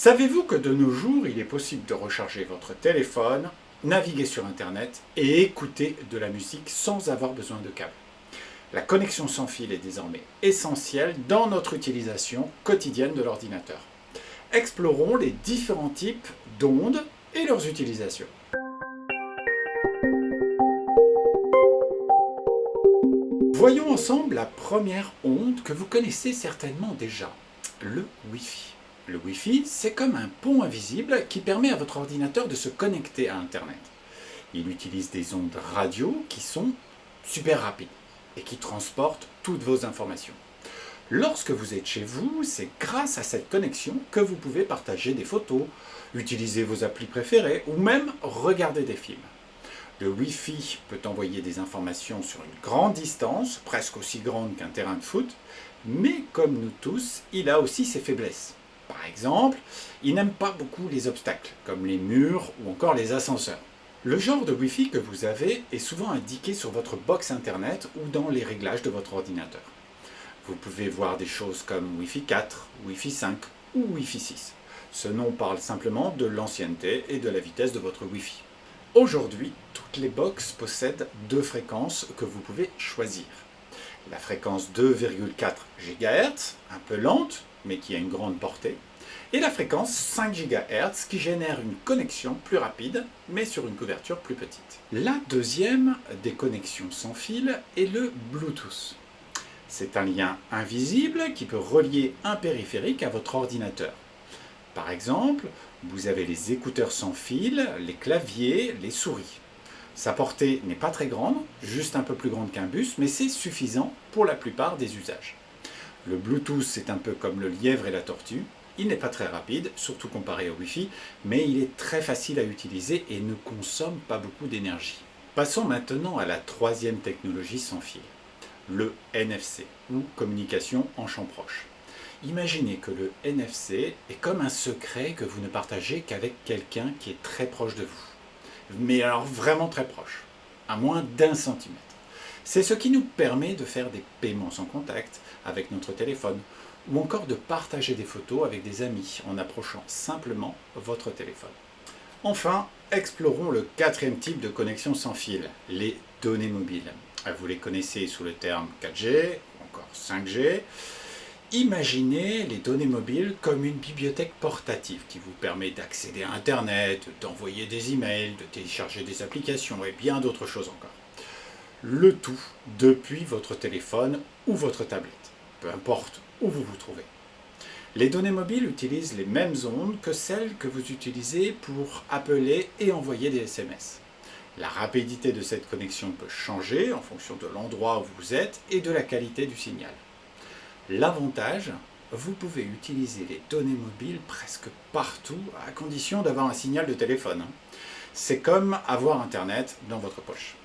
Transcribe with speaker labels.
Speaker 1: Savez-vous que de nos jours, il est possible de recharger votre téléphone, naviguer sur Internet et écouter de la musique sans avoir besoin de câble? La connexion sans fil est désormais essentielle dans notre utilisation quotidienne de l'ordinateur. Explorons les différents types d'ondes et leurs utilisations. Voyons ensemble la première onde que vous connaissez certainement déjà, le Wi-Fi. Le Wi-Fi, c'est comme un pont invisible qui permet à votre ordinateur de se connecter à Internet. Il utilise des ondes radio qui sont super rapides et qui transportent toutes vos informations. Lorsque vous êtes chez vous, c'est grâce à cette connexion que vous pouvez partager des photos, utiliser vos applis préférées ou même regarder des films. Le Wi-Fi peut envoyer des informations sur une grande distance, presque aussi grande qu'un terrain de foot, mais comme nous tous, il a aussi ses faiblesses. Par exemple, il n'aime pas beaucoup les obstacles, comme les murs ou encore les ascenseurs. Le genre de Wi-Fi que vous avez est souvent indiqué sur votre box Internet ou dans les réglages de votre ordinateur. Vous pouvez voir des choses comme Wi-Fi 4, Wi-Fi 5 ou Wi-Fi 6. Ce nom parle simplement de l'ancienneté et de la vitesse de votre Wi-Fi. Aujourd'hui, toutes les box possèdent deux fréquences que vous pouvez choisir. La fréquence 2,4 GHz, un peu lente, mais qui a une grande portée, et la fréquence 5 GHz qui génère une connexion plus rapide, mais sur une couverture plus petite. La deuxième des connexions sans fil est le Bluetooth. C'est un lien invisible qui peut relier un périphérique à votre ordinateur. Par exemple, vous avez les écouteurs sans fil, les claviers, les souris. Sa portée n'est pas très grande, juste un peu plus grande qu'un bus, mais c'est suffisant pour la plupart des usages. Le Bluetooth, c'est un peu comme le lièvre et la tortue. Il n'est pas très rapide, surtout comparé au Wi-Fi, mais il est très facile à utiliser et ne consomme pas beaucoup d'énergie. Passons maintenant à la troisième technologie sans fil, le NFC, ou communication en champ proche. Imaginez que le NFC est comme un secret que vous ne partagez qu'avec quelqu'un qui est très proche de vous. Mais alors vraiment très proche, à moins d'1 centimètre. C'est ce qui nous permet de faire des paiements sans contact avec notre téléphone ou encore de partager des photos avec des amis en approchant simplement votre téléphone. Enfin, explorons le quatrième type de connexion sans fil, les données mobiles. Vous les connaissez sous le terme 4G ou encore 5G. Imaginez les données mobiles comme une bibliothèque portative qui vous permet d'accéder à Internet, d'envoyer des emails, de télécharger des applications et bien d'autres choses encore. Le tout depuis votre téléphone ou votre tablette, peu importe où vous vous trouvez. Les données mobiles utilisent les mêmes ondes que celles que vous utilisez pour appeler et envoyer des SMS. La rapidité de cette connexion peut changer en fonction de l'endroit où vous êtes et de la qualité du signal. L'avantage, vous pouvez utiliser les données mobiles presque partout à condition d'avoir un signal de téléphone. C'est comme avoir Internet dans votre poche.